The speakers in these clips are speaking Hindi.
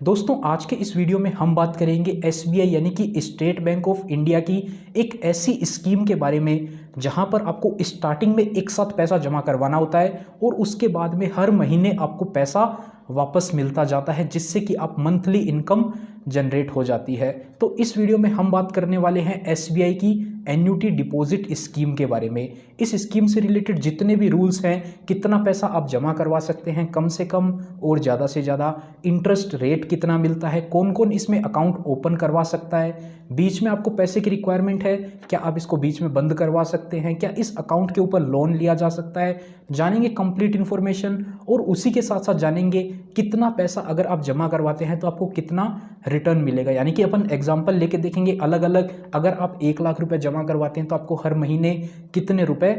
दोस्तों आज के इस वीडियो में हम बात करेंगे एसबीआई यानी कि स्टेट बैंक ऑफ इंडिया की एक ऐसी स्कीम के बारे में जहां पर आपको स्टार्टिंग में एक साथ पैसा जमा करवाना होता है और उसके बाद में हर महीने आपको पैसा वापस मिलता जाता है, जिससे कि आप मंथली इनकम जनरेट हो जाती है। तो इस वीडियो में हम बात करने वाले हैं एसबीआई की एन्युटी डिपॉजिट स्कीम के बारे में। इस स्कीम से रिलेटेड जितने भी रूल्स हैं, कितना पैसा आप जमा करवा सकते हैं कम से कम और ज़्यादा से ज़्यादा, इंटरेस्ट रेट कितना मिलता है, कौन कौन इसमें अकाउंट ओपन करवा सकता है, बीच में आपको पैसे की रिक्वायरमेंट है, क्या आप इसको बीच में बंद करवा सकते हैं, क्या इस अकाउंट के ऊपर लोन लिया जा सकता है, जानेंगे कंप्लीट इन्फॉर्मेशन। और उसी के साथ साथ जानेंगे कितना पैसा अगर आप जमा करवाते हैं तो आपको कितना रिटर्न मिलेगा। यानी कि अपन एग्जांपल लेके देखेंगे अलग अलग, अगर आप 1 लाख रुपए जमा करवाते हैं तो आपको हर महीने कितने रुपए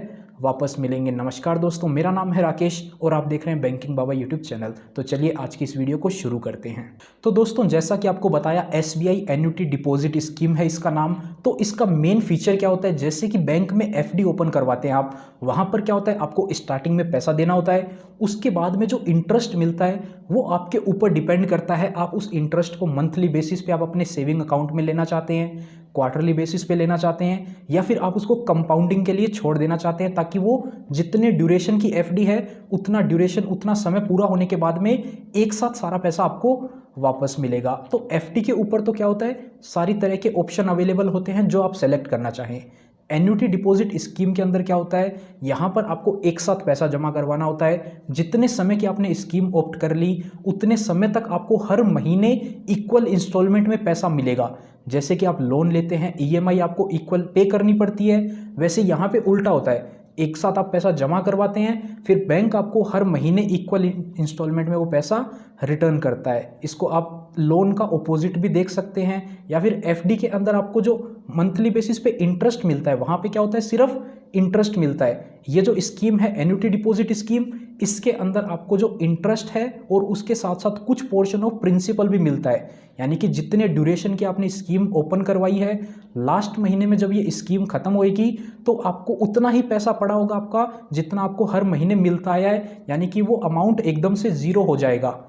वापस मिलेंगे। नमस्कार दोस्तों, मेरा नाम है राकेश और आप देख रहे हैं बैंकिंग बाबा यूट्यूब चैनल। तो चलिए आज की इस वीडियो को शुरू करते हैं। तो दोस्तों जैसा कि आपको बताया, एसबीआई एन्युटी डिपॉजिट स्कीम है इसका नाम। तो इसका मेन फीचर क्या होता है, जैसे कि बैंक में एफडी ओपन करवाते हैं आप, वहां पर क्या होता है, आपको स्टार्टिंग में पैसा देना होता है, उसके बाद में जो इंटरेस्ट मिलता है वो आपके ऊपर डिपेंड करता है। आप उस इंटरेस्ट को मंथली बेसिस पे आप अपने सेविंग अकाउंट में लेना चाहते हैं, क्वार्टरली बेसिस पे लेना चाहते हैं, या फिर आप उसको कंपाउंडिंग के लिए छोड़ देना चाहते हैं, ताकि वो जितने ड्यूरेशन की एफडी है उतना ड्यूरेशन, उतना समय पूरा होने के बाद में एक साथ सारा पैसा आपको वापस मिलेगा। तो एफडी के ऊपर तो क्या होता है, सारी तरह के ऑप्शन अवेलेबल होते हैं जो आप सेलेक्ट करना चाहें। एन्युटी डिपॉजिट स्कीम के अंदर क्या होता है, यहाँ पर आपको एक साथ पैसा जमा करवाना होता है। जितने समय की आपने स्कीम ऑप्ट कर ली उतने समय तक आपको हर महीने इक्वल इंस्टॉलमेंट में पैसा मिलेगा। जैसे कि आप लोन लेते हैं, ईएमआई आपको इक्वल पे करनी पड़ती है, वैसे यहाँ पे उल्टा होता है। एक साथ आप पैसा जमा करवाते हैं, फिर बैंक आपको हर महीने इक्वल इंस्टॉलमेंट में वो पैसा रिटर्न करता है। इसको आप लोन का ऑपोजिट भी देख सकते हैं। या फिर एफडी के अंदर आपको जो मंथली बेसिस पे इंटरेस्ट मिलता है, वहाँ पे क्या होता है, सिर्फ इंटरेस्ट मिलता है। ये जो स्कीम है एन्युटी डिपॉजिट स्कीम, इसके अंदर आपको जो इंटरेस्ट है और उसके साथ साथ कुछ पोर्शन ऑफ प्रिंसिपल भी मिलता है। यानी कि जितने ड्यूरेशन की आपने स्कीम ओपन करवाई है, लास्ट महीने में जब ये स्कीम खत्म होएगी तो आपको उतना ही पैसा पड़ा होगा आपका जितना आपको हर महीने मिलता आया है। यानी कि वो अमाउंट एकदम से जीरो हो जाएगा।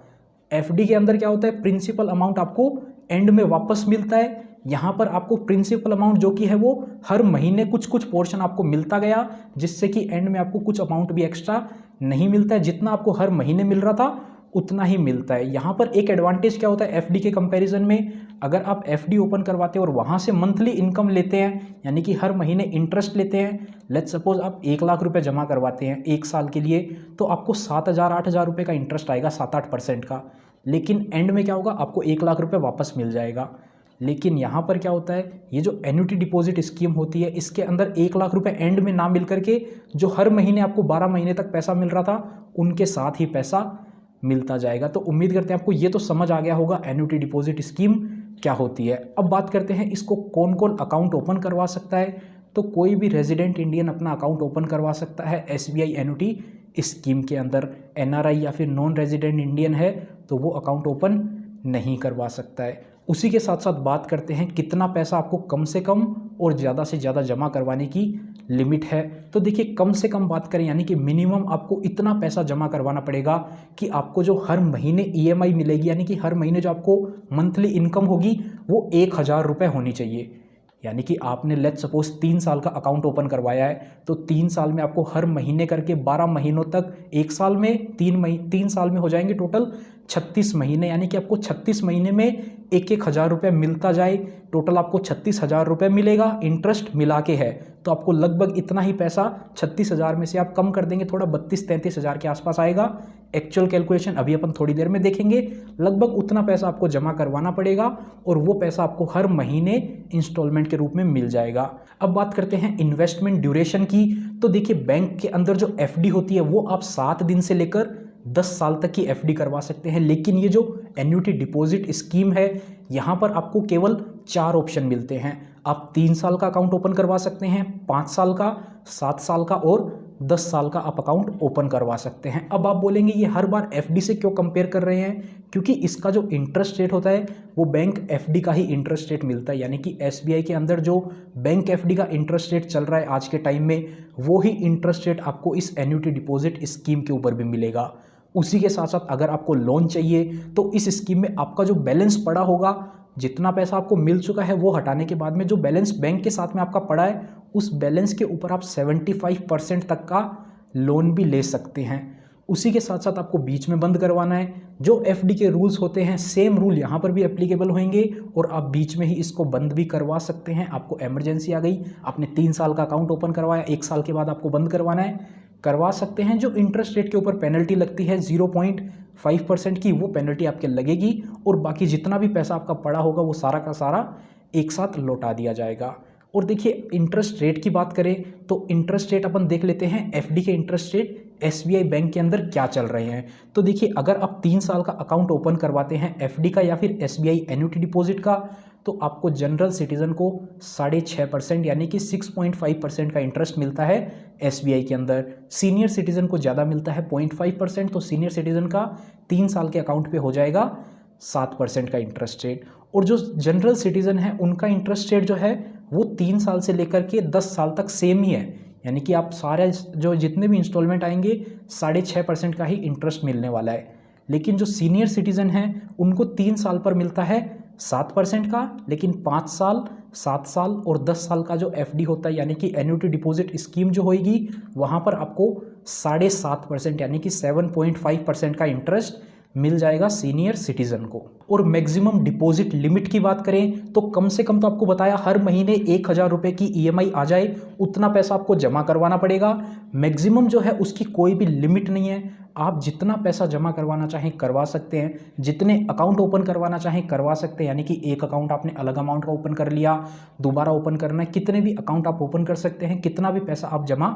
एफडी के अंदर क्या होता है, प्रिंसिपल अमाउंट आपको एंड में वापस मिलता है। यहाँ पर आपको प्रिंसिपल अमाउंट जो कि है वो हर महीने कुछ कुछ पोर्शन आपको मिलता गया, जिससे कि एंड में आपको कुछ अमाउंट भी एक्स्ट्रा नहीं मिलता है। जितना आपको हर महीने मिल रहा था उतना ही मिलता है। यहाँ पर एक एडवांटेज क्या होता है एफडी के कंपैरिजन में, अगर आप एफडी ओपन करवाते हैं और वहाँ से मंथली इनकम लेते हैं, यानी कि हर महीने इंटरेस्ट लेते हैं, लेट्स सपोज आप 1 लाख रुपए जमा करवाते हैं 1 साल के लिए, तो आपको 7,000-8,000 रुपये का इंटरेस्ट आएगा, 7-8% का। लेकिन एंड में क्या होगा, आपको 1 लाख रुपये वापस मिल जाएगा। लेकिन यहाँ पर क्या होता है, ये जो एन्युटी डिपॉजिट स्कीम होती है, इसके अंदर 1 लाख रुपए एंड में ना मिल करके जो हर महीने आपको 12 महीने तक पैसा मिल रहा था, उनके साथ ही पैसा मिलता जाएगा। तो उम्मीद करते हैं आपको ये तो समझ आ गया होगा एन्युटी डिपॉजिट स्कीम क्या होती है। अब बात करते हैं इसको कौन कौन अकाउंट ओपन करवा सकता है। तो कोई भी रेजिडेंट इंडियन अपना अकाउंट ओपन करवा सकता है एसबीआई एन्युटी स्कीम के अंदर। एनआरआई या फिर नॉन रेजिडेंट इंडियन है तो वो अकाउंट ओपन नहीं करवा सकता है। उसी के साथ साथ बात करते हैं कितना पैसा आपको कम से कम और ज़्यादा से ज़्यादा जमा करवाने की लिमिट है। तो देखिए, कम से कम बात करें यानी कि मिनिमम आपको इतना पैसा जमा करवाना पड़ेगा कि आपको जो हर महीने ईएमआई मिलेगी, यानी कि हर महीने जो आपको मंथली इनकम होगी वो 1,000 रुपये होनी चाहिए। यानी कि आपने लेट्स सपोज 3 साल का अकाउंट ओपन करवाया है, तो 3 साल में आपको हर महीने करके 12 महीनों तक, 1 साल में 3 साल में हो जाएंगे टोटल 36 महीने, यानी कि आपको 36 महीने में 1,000 रुपये मिलता जाए। टोटल आपको 36,000 रुपये मिलेगा, इंटरेस्ट मिला के है। तो आपको लगभग इतना ही पैसा 36,000 में से आप कम कर देंगे, थोड़ा 32-33 हज़ार के आसपास आएगा। एक्चुअल कैलकुलेशन अभी अपन थोड़ी देर में देखेंगे। लगभग उतना पैसा आपको जमा करवाना पड़ेगा और वो पैसा आपको हर महीने इंस्टॉलमेंट के रूप में मिल जाएगा। अब बात करते हैं इन्वेस्टमेंट ड्यूरेशन की। तो देखिए, बैंक के अंदर जो एफडी होती है वो आप 7 दिन से लेकर 10 साल तक की एफडी करवा सकते हैं। लेकिन ये जो एन्युटी डिपॉजिट स्कीम है, यहाँ पर आपको केवल 4 ऑप्शन मिलते हैं। आप 3 साल का अकाउंट ओपन करवा सकते हैं, 5 साल का, 7 साल का और 10 साल का आप अकाउंट ओपन करवा सकते हैं। अब आप बोलेंगे ये हर बार एफडी से क्यों कंपेयर कर रहे हैं, क्योंकि इसका जो इंटरेस्ट रेट होता है वो बैंक एफडी का ही इंटरेस्ट रेट मिलता है। यानी कि एसबीआई के अंदर जो बैंक एफडी का इंटरेस्ट रेट चल रहा है आज के टाइम में, वो ही इंटरेस्ट रेट आपको इस एन्युटी डिपॉजिट स्कीम के ऊपर भी मिलेगा। उसी के साथ साथ अगर आपको लोन चाहिए तो इस स्कीम में आपका जो बैलेंस पड़ा होगा, जितना पैसा आपको मिल चुका है वो हटाने के बाद में जो बैलेंस बैंक के साथ में आपका पड़ा है, उस बैलेंस के ऊपर आप 75% तक का लोन भी ले सकते हैं। उसी के साथ साथ आपको बीच में बंद करवाना है। जो एफडी के रूल्स होते हैं सेम रूल यहाँ पर भी एप्लीकेबल होंगे और आप बीच में ही इसको बंद भी करवा सकते हैं। आपको इमरजेंसी आ गई, आपने 3 साल का अकाउंट ओपन करवाया, 1 साल के बाद आपको बंद करवाना है, करवा सकते हैं। जो इंटरेस्ट रेट के ऊपर पेनल्टी लगती है 0.5% की, वो पेनल्टी आपके लगेगी और बाकी जितना भी पैसा आपका पड़ा होगा वो सारा का सारा एक साथ लौटा दिया जाएगा। और देखिए इंटरेस्ट रेट की बात करें तो इंटरेस्ट रेट अपन देख लेते हैं एफडी के इंटरेस्ट रेट एसबीआई बैंक के अंदर क्या चल रहे हैं। तो देखिए अगर आप 3 साल का अकाउंट ओपन करवाते हैं एफडी का या फिर एसबीआई एन्युटी डिपॉजिट का, तो आपको जनरल सिटीजन को 6.5% यानी कि 6.5% का इंटरेस्ट मिलता है एसबीआई के अंदर। सीनियर सिटीजन को ज़्यादा मिलता है 0.5%, तो सीनियर सिटीजन का 3 साल के अकाउंट पे हो जाएगा 7% का इंटरेस्ट रेट। और जो जनरल सिटीजन है उनका इंटरेस्ट रेट जो है वो 3 साल से लेकर के 10 साल तक सेम ही है, यानी कि आप सारे जो जितने भी इंस्टॉलमेंट आएंगे 6.5% का ही इंटरेस्ट मिलने वाला है। लेकिन जो सीनियर सिटीजन हैं उनको 3 साल पर मिलता है 7% का, लेकिन 5 साल, 7 साल और 10 साल का जो एफडी होता है यानी कि एन्युटी डिपॉजिट स्कीम जो होगी वहाँ पर आपको 7.5% यानी कि 7.5% का इंटरेस्ट मिल जाएगा सीनियर सिटीजन को। और मैक्सिमम डिपॉजिट लिमिट की बात करें तो कम से कम तो आपको बताया हर महीने 1,000 रुपये की ईएमआई आ जाए उतना पैसा आपको जमा करवाना पड़ेगा। मैक्सिमम जो है उसकी कोई भी लिमिट नहीं है, आप जितना पैसा जमा करवाना चाहें करवा सकते हैं, जितने अकाउंट ओपन करवाना चाहें करवा सकते हैं। यानी कि एक अकाउंट आपने अलग अमाउंट का ओपन कर लिया, दोबारा ओपन करना है, कितने भी अकाउंट आप ओपन कर सकते हैं, कितना भी पैसा आप जमा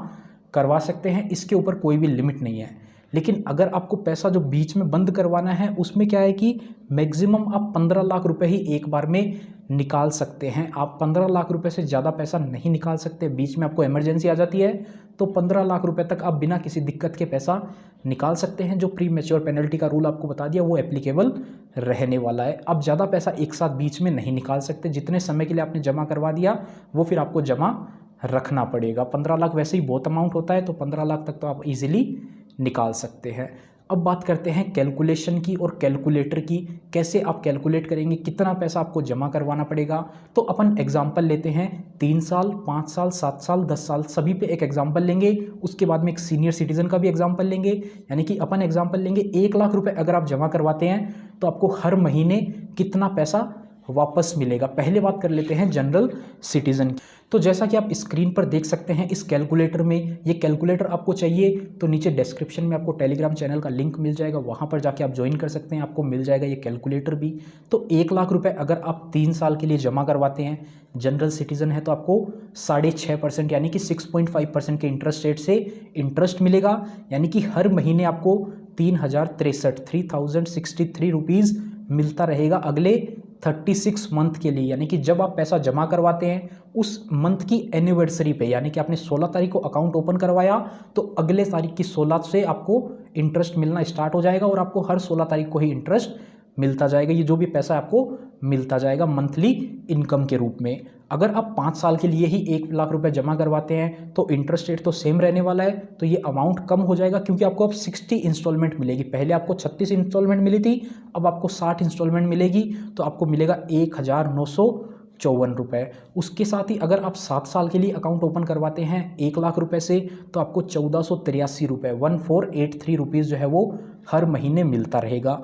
करवा सकते हैं, इसके ऊपर कोई भी लिमिट नहीं है। लेकिन अगर आपको पैसा जो बीच में बंद करवाना है उसमें क्या है कि मैक्सिमम आप 15 लाख रुपए ही एक बार में निकाल सकते हैं। आप 15 लाख रुपए से ज़्यादा पैसा नहीं निकाल सकते। बीच में आपको इमरजेंसी आ जाती है तो 15 लाख रुपए तक आप बिना किसी दिक्कत के पैसा निकाल सकते हैं। जो प्री मैच्योर पेनल्टी का रूल आपको बता दिया वो एप्लीकेबल रहने वाला है। आप ज़्यादा पैसा एक साथ बीच में नहीं निकाल सकते। जितने समय के लिए आपने जमा करवा दिया वो फिर आपको जमा रखना पड़ेगा। 15 लाख वैसे ही बहुत अमाउंट होता है, तो 15 लाख तक तो आप इजीली निकाल सकते हैं। अब बात करते हैं कैलकुलेशन की और कैलकुलेटर की, कैसे आप कैलकुलेट करेंगे, कितना पैसा आपको जमा करवाना पड़ेगा। तो अपन एग्जांपल लेते हैं 3 साल, 5 साल, 7 साल, 10 साल, सभी पे एक एग्जांपल लेंगे। उसके बाद में एक सीनियर सिटीजन का भी एग्जांपल लेंगे। यानी कि अपन एग्जांपल लेंगे 1 लाख रुपए अगर आप जमा करवाते हैं तो आपको हर महीने कितना पैसा वापस मिलेगा। पहले बात कर लेते हैं जनरल सिटीजन की। तो जैसा कि आप स्क्रीन पर देख सकते हैं इस कैलकुलेटर में, ये कैलकुलेटर आपको चाहिए तो नीचे डिस्क्रिप्शन में आपको टेलीग्राम चैनल का लिंक मिल जाएगा, वहाँ पर जाके आप ज्वाइन कर सकते हैं, आपको मिल जाएगा ये कैलकुलेटर भी। तो 1 लाख रुपए अगर आप 3 साल के लिए जमा करवाते हैं, जनरल सिटीजन है, तो आपको 6.5% यानी कि 6.5% के इंटरेस्ट रेट से इंटरेस्ट मिलेगा। यानी कि हर महीने आपको 3063 रुपीज़ मिलता रहेगा अगले 36 मंथ के लिए। यानी कि जब आप पैसा जमा करवाते हैं उस मंथ की एनिवर्सरी पे, यानी कि आपने 16 तारीख को अकाउंट ओपन करवाया तो अगले तारीख की 16 से आपको इंटरेस्ट मिलना स्टार्ट हो जाएगा और आपको हर 16 तारीख को ही इंटरेस्ट मिलता जाएगा। ये जो भी पैसा आपको मिलता जाएगा मंथली इनकम के रूप में। अगर आप 5 साल के लिए ही 1 लाख रुपए जमा करवाते हैं तो इंटरेस्ट रेट तो सेम रहने वाला है, तो ये अमाउंट कम हो जाएगा क्योंकि आपको अब 60 इंस्टॉलमेंट मिलेगी। पहले आपको 36 इंस्टॉलमेंट मिली थी, अब आपको 60 इंस्टॉलमेंट मिलेगी, तो आपको मिलेगा 1,954 रुपये। उसके साथ ही अगर आप 7 साल के लिए अकाउंट ओपन करवाते हैं 1 लाख रुपए से तो आपको 1483 रुपये 1483 रुपीज़ जो है वो हर महीने मिलता रहेगा।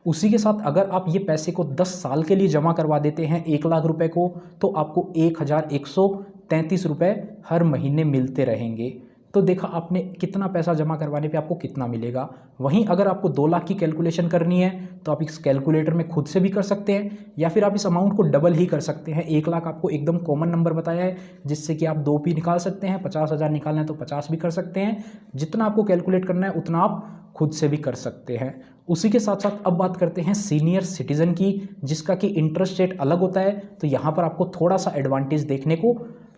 उसी के साथ अगर आप ये पैसे को 10 साल के लिए जमा करवा देते हैं 1 लाख रुपए को, तो आपको 1,133 रुपये हर महीने मिलते रहेंगे। तो देखा आपने कितना पैसा जमा करवाने पे आपको कितना मिलेगा। वहीं अगर आपको 2 लाख की कैलकुलेशन करनी है तो आप इस कैलकुलेटर में खुद से भी कर सकते हैं या फिर आप इस अमाउंट को डबल ही कर सकते हैं। 1 लाख आपको एकदम कॉमन नंबर बताया है जिससे कि आप 2 भी निकाल सकते हैं, 50,000 निकालना है तो 50 भी कर सकते हैं। जितना आपको कैलकुलेट करना है उतना आप खुद से भी कर सकते हैं। उसी के साथ साथ अब बात करते हैं सीनियर सिटीजन की, जिसका कि इंटरेस्ट रेट अलग होता है। तो यहाँ पर आपको थोड़ा सा एडवांटेज देखने को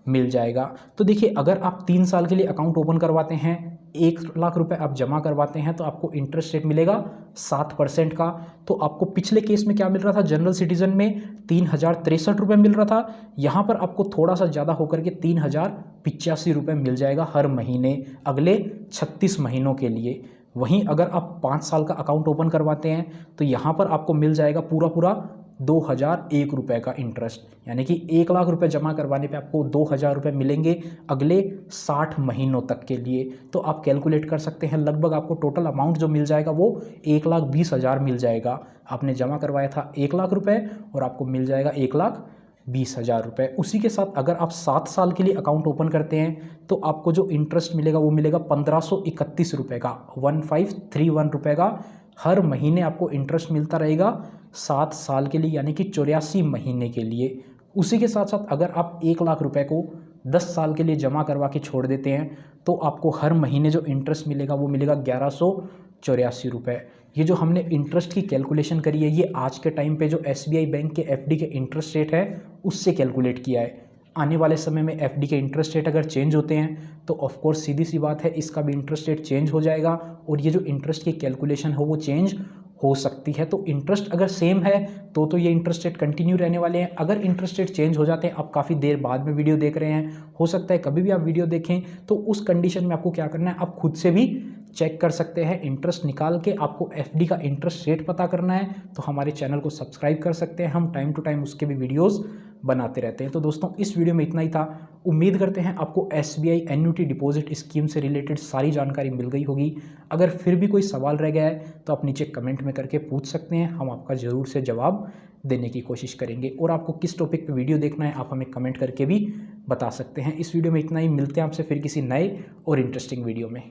मिल जाएगा। तो देखिए अगर आप 3 साल के लिए अकाउंट ओपन करवाते हैं, 1 लाख रुपए आप जमा करवाते हैं तो आपको इंटरेस्ट रेट मिलेगा 7% का। तो आपको पिछले केस में क्या मिल रहा था, जनरल सिटीजन में 3,063 रुपये मिल रहा था, यहाँ पर आपको थोड़ा सा ज़्यादा होकर के 3,085 रुपये मिल जाएगा हर महीने अगले 36 महीनों के लिए। वहीं अगर आप 5 साल का अकाउंट ओपन करवाते हैं तो यहाँ पर आपको मिल जाएगा पूरा 2001 रुपये का इंटरेस्ट, यानी कि 1 लाख रुपए जमा करवाने पे आपको 2000 रुपये मिलेंगे अगले 60 महीनों तक के लिए। तो आप कैलकुलेट कर सकते हैं लगभग आपको टोटल अमाउंट जो मिल जाएगा वो 1,20,000 मिल जाएगा। आपने जमा करवाया था 1 लाख रुपये और आपको मिल जाएगा 1,20,000 रुपये। उसी के साथ अगर आप 7 साल के लिए अकाउंट ओपन करते हैं तो आपको जो इंटरेस्ट मिलेगा वो मिलेगा 1531 रुपये का, 1531 रुपये का हर महीने आपको इंटरेस्ट मिलता रहेगा 7 साल के लिए, यानी कि 84 महीने के लिए। उसी के साथ साथ अगर आप 1 लाख रुपए को 10 साल के लिए जमा करवा के छोड़ देते हैं तो आपको हर महीने जो इंटरेस्ट मिलेगा वो मिलेगा 1184 रुपये। ये जो हमने इंटरेस्ट की कैलकुलेशन करी है ये आज के टाइम पे जो SBI बैंक के FD के इंटरेस्ट रेट है उससे कैलकुलेट किया है। आने वाले समय में FD के इंटरेस्ट रेट अगर चेंज होते हैं तो ऑफ कोर्स सीधी सी बात है इसका भी इंटरेस्ट रेट चेंज हो जाएगा और ये जो इंटरेस्ट की कैलकुलेशन हो वो चेंज हो सकती है। तो इंटरेस्ट अगर सेम है तो ये इंटरेस्ट रेट कंटिन्यू रहने वाले हैं। अगर इंटरेस्ट रेट चेंज हो जाते हैं, आप काफ़ी देर बाद में वीडियो देख रहे हैं, हो सकता है कभी भी आप वीडियो देखें, तो उस कंडीशन में आपको क्या करना है, आप खुद से भी चेक कर सकते हैं। इंटरेस्ट निकाल के आपको FD का इंटरेस्ट रेट पता करना है तो हमारे चैनल को सब्सक्राइब कर सकते हैं। हम टाइम टू टाइम उसके भी वीडियोज़ बनाते रहते हैं। तो दोस्तों इस वीडियो में इतना ही था। उम्मीद करते हैं आपको SBI एन्युटी डिपॉजिट स्कीम से रिलेटेड सारी जानकारी मिल गई होगी। अगर फिर भी कोई सवाल रह गया है तो आप नीचे कमेंट में करके पूछ सकते हैं, हम आपका ज़रूर से जवाब देने की कोशिश करेंगे। और आपको किस टॉपिक पे वीडियो देखना है आप हमें कमेंट करके भी बता सकते हैं। इस वीडियो में इतना ही, मिलते हैं आपसे फिर किसी नए और इंटरेस्टिंग वीडियो में।